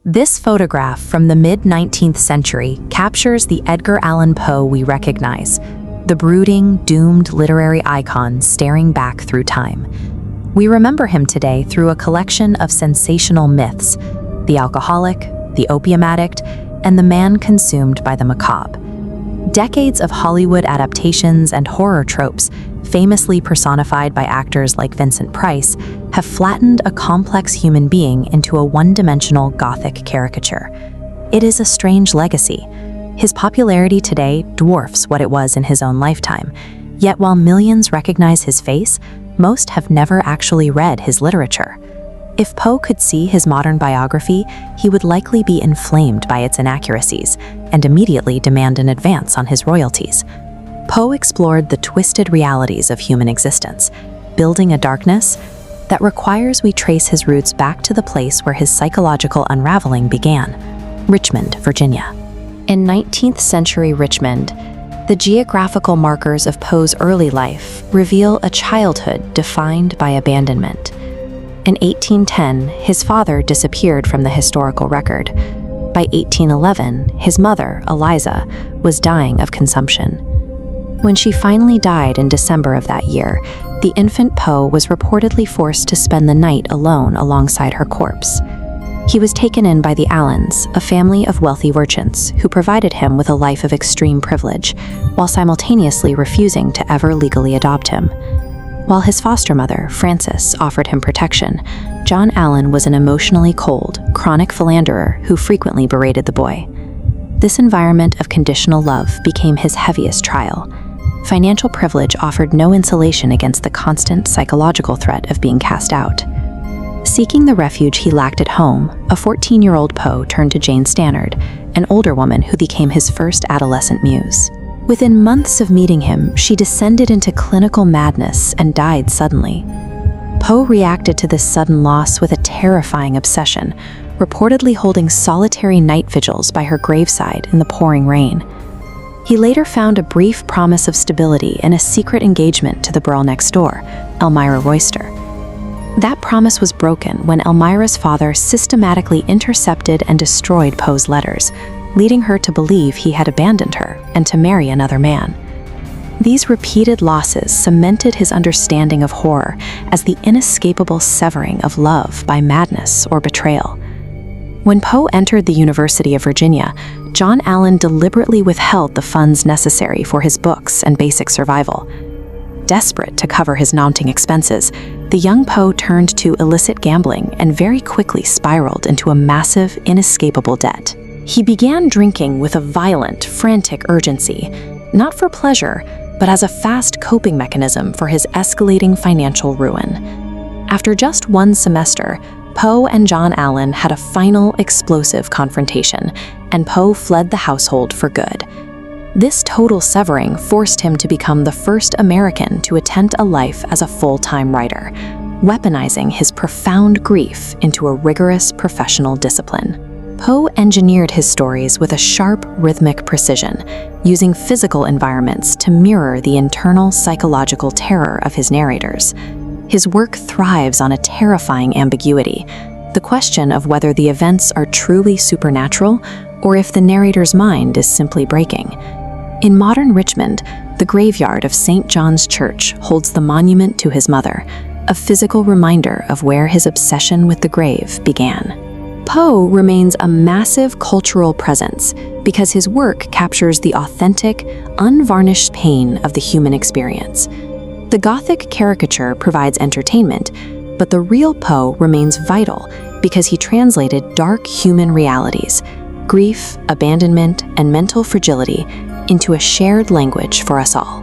This photograph from the mid-19th century captures the Edgar Allan Poe we recognize, the brooding, doomed literary icon staring back through time. We remember him today through a collection of sensational myths: the alcoholic, the opium addict, and the man consumed by the macabre. Decades of Hollywood adaptations and horror tropes, famously personified by actors like Vincent Price, have flattened a complex human being into a one-dimensional Gothic caricature. It is a strange legacy. His popularity today dwarfs what it was in his own lifetime. Yet while millions recognize his face, most have never actually read his literature. If Poe could see his modern biography, he would likely be inflamed by its inaccuracies and immediately demand an advance on his royalties. Poe explored the twisted realities of human existence, building a darkness that requires we trace his roots back to the place where his psychological unraveling began: Richmond, Virginia. In 19th century Richmond, the geographical markers of Poe's early life reveal a childhood defined by abandonment. In 1810, his father disappeared from the historical record. By 1811, his mother, Eliza, was dying of consumption. When she finally died in December of that year, the infant Poe was reportedly forced to spend the night alone alongside her corpse. He was taken in by the Allens, a family of wealthy merchants who provided him with a life of extreme privilege, while simultaneously refusing to ever legally adopt him. While his foster mother, Frances, offered him protection, John Allan was an emotionally cold, chronic philanderer who frequently berated the boy. This environment of conditional love became his heaviest trial. Financial privilege offered no insulation against the constant psychological threat of being cast out. Seeking the refuge he lacked at home, a 14-year-old Poe turned to Jane Stannard, an older woman who became his first adolescent muse. Within months of meeting him, she descended into clinical madness and died suddenly. Poe reacted to this sudden loss with a terrifying obsession, reportedly holding solitary night vigils by her graveside in the pouring rain. He later found a brief promise of stability in a secret engagement to the girl next door, Elmira Royster. That promise was broken when Elmira's father systematically intercepted and destroyed Poe's letters, leading her to believe he had abandoned her and to marry another man. These repeated losses cemented his understanding of horror as the inescapable severing of love by madness or betrayal. When Poe entered the University of Virginia, John Allan deliberately withheld the funds necessary for his books and basic survival. Desperate to cover his mounting expenses, the young Poe turned to illicit gambling and very quickly spiraled into a massive, inescapable debt. He began drinking with a violent, frantic urgency, not for pleasure, but as a fast coping mechanism for his escalating financial ruin. After just one semester, Poe and John Allan had a final explosive confrontation, and Poe fled the household for good. This total severing forced him to become the first American to attempt a life as a full-time writer, weaponizing his profound grief into a rigorous professional discipline. Poe engineered his stories with a sharp, rhythmic precision, using physical environments to mirror the internal psychological terror of his narrators. His work thrives on a terrifying ambiguity, the question of whether the events are truly supernatural or if the narrator's mind is simply breaking. In modern Richmond, the graveyard of St. John's Church holds the monument to his mother, a physical reminder of where his obsession with the grave began. Poe remains a massive cultural presence because his work captures the authentic, unvarnished pain of the human experience. The Gothic caricature provides entertainment, but the real Poe remains vital because he translated dark human realities, grief, abandonment, and mental fragility, into a shared language for us all.